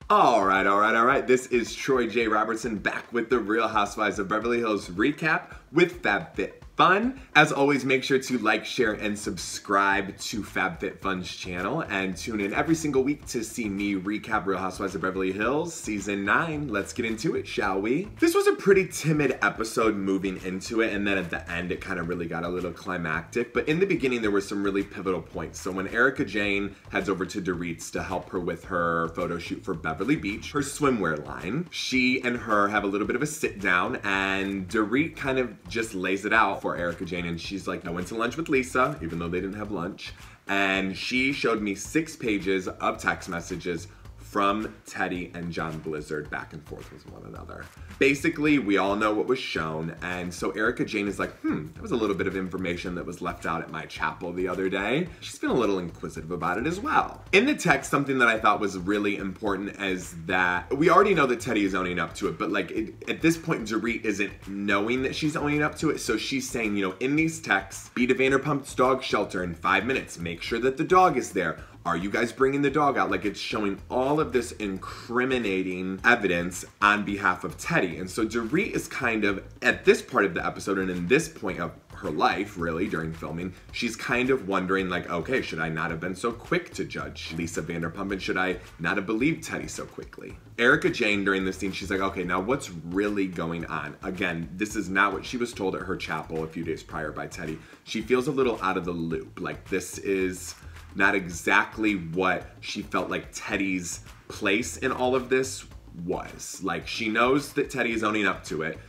All right. This is Troy J. Robertson back with the Real Housewives of Beverly Hills recap with FabFitFun. As always, make sure to like, share, and subscribe to FabFitFun's channel and tune in every single week to see me recap Real Housewives of Beverly Hills Season 9. Let's get into it, shall we? This was a pretty timid episode moving into it, and then at the end it kind of really got a little climactic, but in the beginning there were some really pivotal points. So when Erika Jayne heads over to Dorit's to help her with her photo shoot for Beverly Beach, her swimwear line, she and her have a little bit of a sit down, and Dorit kind of just lays it out for Erika Jayne, and she's like, I went to lunch with Lisa, even though they didn't have lunch, and she showed me 6 pages of text messages from Teddi and John Blizzard back and forth with one another. Basically, we all know what was shown, and so Erika Jayne is like, that was a little bit of information that was left out at my chapel the other day. She's been a little inquisitive about it as well. In the text, something that I thought was really important is that we already know that Teddi is owning up to it, but like at this point, Dorit isn't knowing that she's owning up to it, so she's saying, you know, in these texts, be to Vanderpump's dog shelter in 5 minutes, make sure that the dog is there. Are you guys bringing the dog out? Like, it's showing all of this incriminating evidence on behalf of Teddi. And so Dorit is kind of, at this part of the episode and in this point of her life, really, during filming, she's kind of wondering, like, okay, should I not have been so quick to judge Lisa Vanderpump, and should I not have believed Teddi so quickly? Erika Jayne, during this scene, she's like, okay, now what's really going on? Again, this is not what she was told at her chapel a few days prior by Teddi. She feels a little out of the loop. Like, this is not exactly what she felt like Teddi's place in all of this was. Like, she knows that Teddi is owning up to it,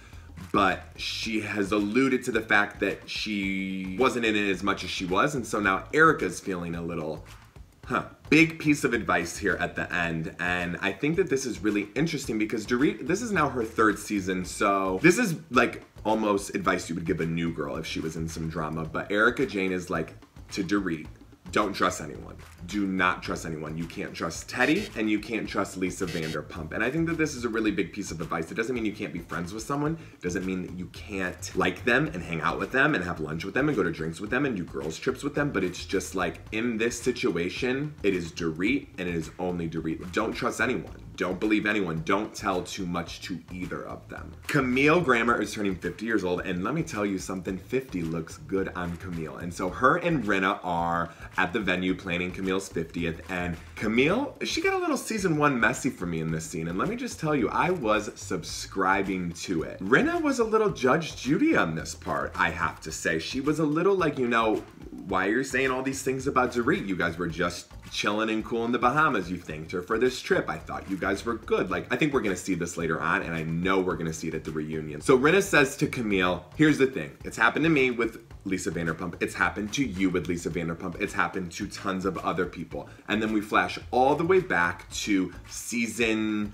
but she has alluded to the fact that she wasn't in it as much as she was, and so now Erika's feeling a little, Big piece of advice here at the end, and I think that this is really interesting because Dorit, this is now her 3rd season, so this is like almost advice you would give a new girl if she was in some drama, but Erika Jayne is like, to Dorit, don't trust anyone. Do not trust anyone. You can't trust Teddi and you can't trust Lisa Vanderpump. And I think that this is a really big piece of advice. It doesn't mean you can't be friends with someone. It doesn't mean that you can't like them and hang out with them and have lunch with them and go to drinks with them and do girls trips with them. But it's just like, in this situation, it is Dorit and it is only Dorit. Don't trust anyone. Don't believe anyone. Don't tell too much to either of them. Camille Grammer is turning 50 years old, and let me tell you something, 50 looks good on Camille. And so her and Rinna are at the venue planning Camille's 50th, and Camille, she got a little season 1 messy for me in this scene, and let me just tell you, I was subscribing to it. Rinna was a little Judge Judy on this part, I have to say. She was a little like, you know, why are you saying all these things about Dorit? You guys were just chilling and cool in the Bahamas. You thanked her for this trip. I thought you guys were good. Like, I think we're gonna see this later on, and I know we're gonna see it at the reunion. So Rinna says to Camille, here's the thing. It's happened to me with Lisa Vanderpump. It's happened to you with Lisa Vanderpump. It's happened to tons of other people. And then we flash all the way back to season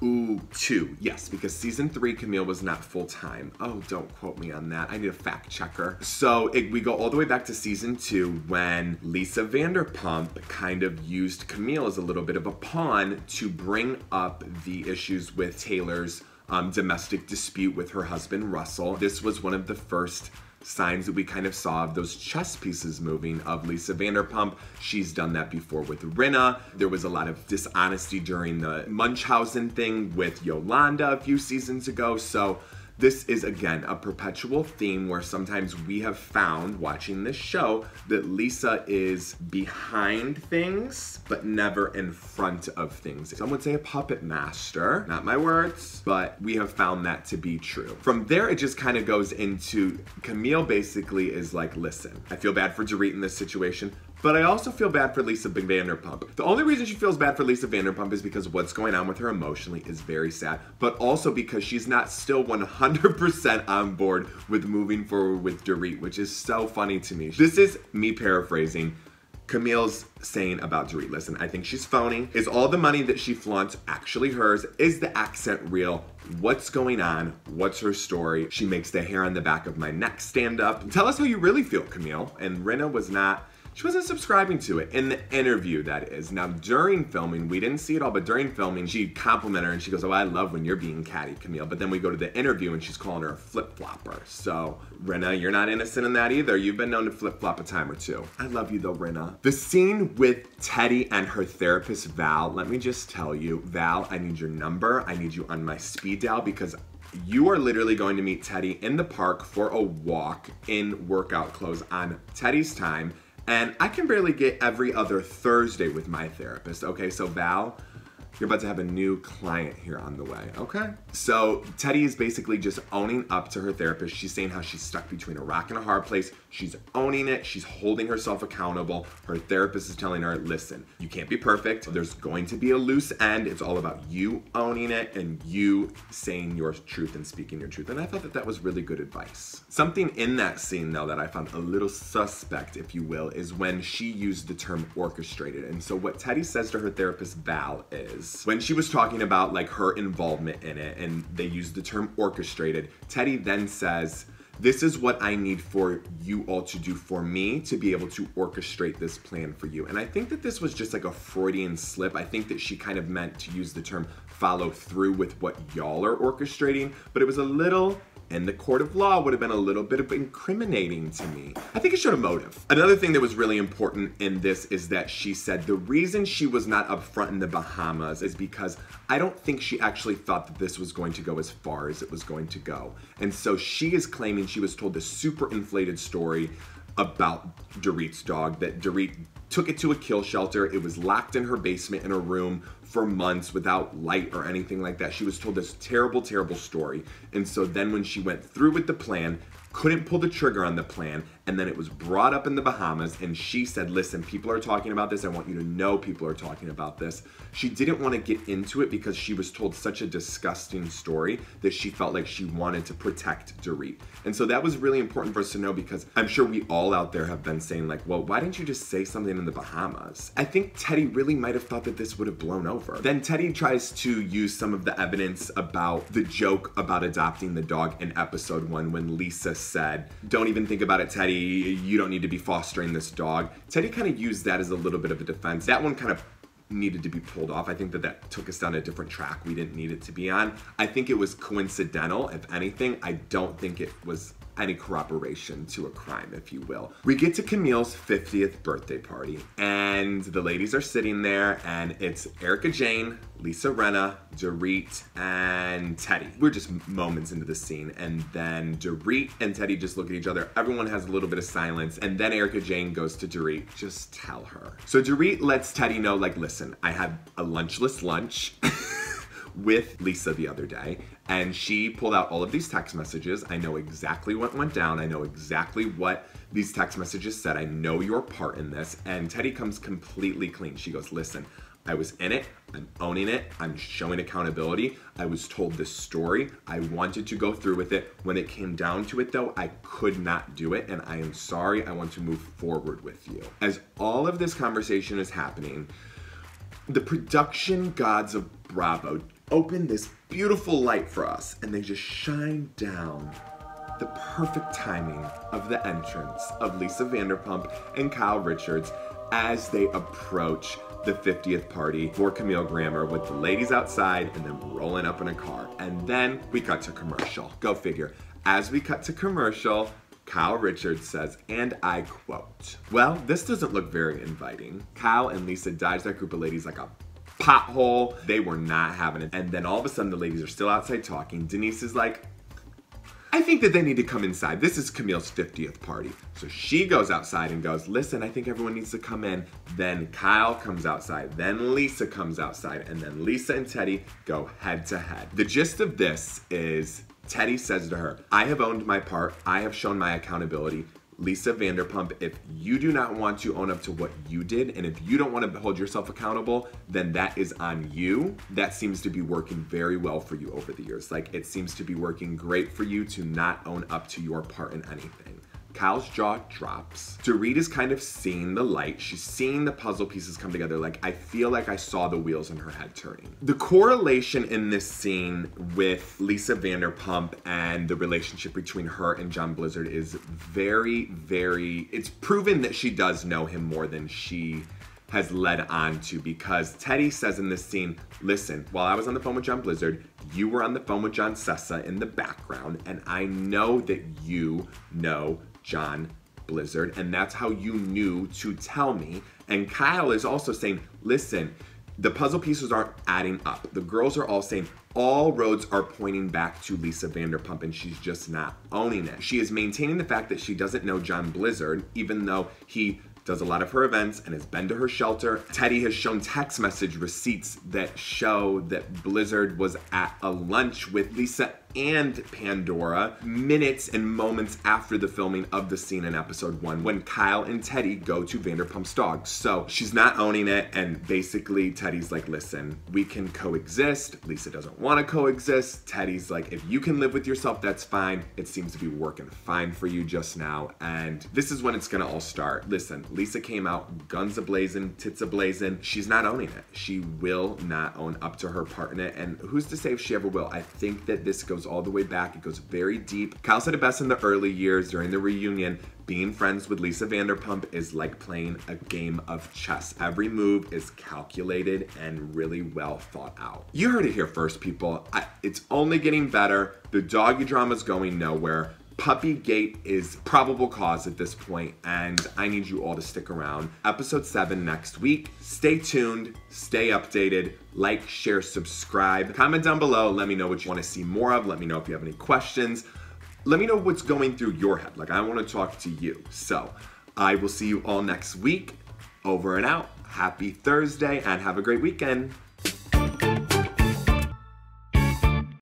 2. Yes, because season 3, Camille was not full-time. Oh, don't quote me on that. I need a fact checker. So we go all the way back to season 2 when Lisa Vanderpump kind of used Camille as a little bit of a pawn to bring up the issues with Taylor's domestic dispute with her husband, Russell. This was one of the first signs that we kind of saw of those chess pieces moving of Lisa Vanderpump. She's done that before with Rinna. There was a lot of dishonesty during the Munchausen thing with Yolanda a few seasons ago. So this is, again, a perpetual theme where sometimes we have found, watching this show, that Lisa is behind things, but never in front of things. Some would say a puppet master, not my words, but we have found that to be true. From there, it just kind of goes into, Camille basically is like, listen, I feel bad for Dorit in this situation, but I also feel bad for Lisa Vanderpump. The only reason she feels bad for Lisa Vanderpump is because what's going on with her emotionally is very sad, but also because she's not still 100% on board with moving forward with Dorit, which is so funny to me. This is me paraphrasing. Camille's saying about Dorit, listen, I think she's phony. Is all the money that she flaunts actually hers? Is the accent real? What's going on? What's her story? She makes the hair on the back of my neck stand up. Tell us how you really feel, Camille. And Rinna was not She wasn't subscribing to it. In the interview, that is. Now, during filming, we didn't see it all, but during filming, she complimented her and she goes, oh, I love when you're being catty, Camille. But then we go to the interview and she's calling her a flip-flopper. So, Rinna, you're not innocent in that either. You've been known to flip-flop a time or two. I love you though, Rinna. The scene with Teddi and her therapist, Val, let me just tell you, Val, I need your number. I need you on my speed dial because you are literally going to meet Teddi in the park for a walk in workout clothes on Teddi's time. And I can barely get every other Thursday with my therapist. Okay, so Val, you're about to have a new client here on the way, okay? So Teddi is basically just owning up to her therapist. She's saying how she's stuck between a rock and a hard place. She's owning it. She's holding herself accountable. Her therapist is telling her, listen, you can't be perfect. There's going to be a loose end. It's all about you owning it and you saying your truth and speaking your truth. And I thought that that was really good advice. Something in that scene, though, that I found a little suspect, if you will, is when she used the term orchestrated. And so what Teddi says to her therapist, Val, is when she was talking about like her involvement in it and they used the term orchestrated, Teddi then says, this is what I need for you all to do for me to be able to orchestrate this plan for you. And I think that this was just like a Freudian slip. I think that she kind of meant to use the term follow through with what y'all are orchestrating, but it was a little, in the court of law, would have been a little bit of incriminating to me. I think it showed a motive. Another thing that was really important in this is that she said the reason she was not up front in the Bahamas is because I don't think she actually thought that this was going to go as far as it was going to go. And so she is claiming she was told this super inflated story about Dorit's dog, that Dorit took it to a kill shelter. It was locked in her basement in a room for months without light or anything like that. She was told this terrible, terrible story. And so then when she went through with the plan, couldn't pull the trigger on the plan, and then it was brought up in the Bahamas, and she said, listen, people are talking about this. I want you to know people are talking about this. She didn't want to get into it because she was told such a disgusting story that she felt like she wanted to protect Dorit. And so that was really important for us to know, because I'm sure we all out there have been saying like, well, why didn't you just say something in the Bahamas? I think Teddi really might have thought that this would have blown over. Then Teddi tries to use some of the evidence about the joke about adopting the dog in episode 1 when Lisa said, don't even think about it, Teddi, you don't need to be fostering this dog. Teddi kind of used that as a little bit of a defense. That one kind of needed to be pulled off. I think that that took us down a different track we didn't need it to be on. I think it was coincidental, if anything. I don't think it was any corroboration to a crime, if you will. We get to Camille's 50th birthday party, and the ladies are sitting there, and it's Erika Jayne, Lisa Rinna, Dorit, and Teddi. We're just moments into the scene, and then Dorit and Teddi just look at each other. Everyone has a little bit of silence, and then Erika Jayne goes to Dorit, just tell her. So Dorit lets Teddi know, like, listen, I had a lunchless lunch with Lisa the other day, and she pulled out all of these text messages. I know exactly what went down. I know exactly what these text messages said. I know your part in this. And Teddi comes completely clean. She goes, listen, I was in it. I'm owning it. I'm showing accountability. I was told this story. I wanted to go through with it. When it came down to it, though, I could not do it, and I am sorry. I want to move forward with you. As all of this conversation is happening, the production gods of Bravo open this beautiful light for us, and they just shine down the perfect timing of the entrance of Lisa Vanderpump and Kyle Richards as they approach the 50th party for Camille Grammer, with the ladies outside and them rolling up in a car. And then we cut to commercial. Go figure. As we cut to commercial, Kyle Richards says, and I quote, well, this doesn't look very inviting. Kyle and Lisa dodged that group of ladies like a pothole. They were not having it. And then all of a sudden the ladies are still outside talking. Denise is like, I think that they need to come inside. This is Camille's 50th party. So she goes outside and goes, listen, I think everyone needs to come in. Then Kyle comes outside. Then Lisa comes outside. And then Lisa and Teddi go head to head. The gist of this is Teddi says to her, I have owned my part. I have shown my accountability. Lisa Vanderpump, if you do not want to own up to what you did, and if you don't want to hold yourself accountable, then that is on you. That seems to be working very well for you over the years. Like, it seems to be working great for you to not own up to your part in anything. Kyle's jaw drops. Dorit is kind of seeing the light. She's seeing the puzzle pieces come together. Like, I feel like I saw the wheels in her head turning. The correlation in this scene with Lisa Vanderpump and the relationship between her and John Blizzard is very, very, it's proven that she does know him more than she has led on to, because Teddi says in this scene, listen, while I was on the phone with John Blizzard, you were on the phone with John Sessa in the background, and I know that you know John Blizzard, and that's how you knew to tell me. And Kyle is also saying, listen, the puzzle pieces aren't adding up. The girls are all saying all roads are pointing back to Lisa Vanderpump, and she's just not owning it. She is maintaining the fact that she doesn't know John Blizzard, even though he does a lot of her events and has been to her shelter. Teddi has shown text message receipts that show that Blizzard was at a lunch with Lisa and Pandora minutes and moments after the filming of the scene in episode 1 when Kyle and Teddi go to Vanderpump's dog. So she's not owning it, and basically Teddi's like, listen, we can coexist. Lisa doesn't want to coexist. Teddi's like, if you can live with yourself, that's fine. It seems to be working fine for you just now, and this is when it's gonna all start. Listen, Lisa came out guns a-blazing, tits a-blazing. She's not owning it. She will not own up to her part in it, and who's to say if she ever will? I think that this goes all the way back. It goes very deep. Kyle said it best in the early years during the reunion. Being friends with Lisa Vanderpump is like playing a game of chess. Every move is calculated and really well thought out. You heard it here first, people. It's only getting better. The doggy drama's going nowhere. Puppygate is probable cause at this point, and I need you all to stick around. Episode 7 next week. Stay tuned, stay updated, like, share, subscribe. Comment down below, let me know what you want to see more of. Let me know if you have any questions. Let me know what's going through your head. Like, I want to talk to you. So, I will see you all next week. Over and out. Happy Thursday, and have a great weekend.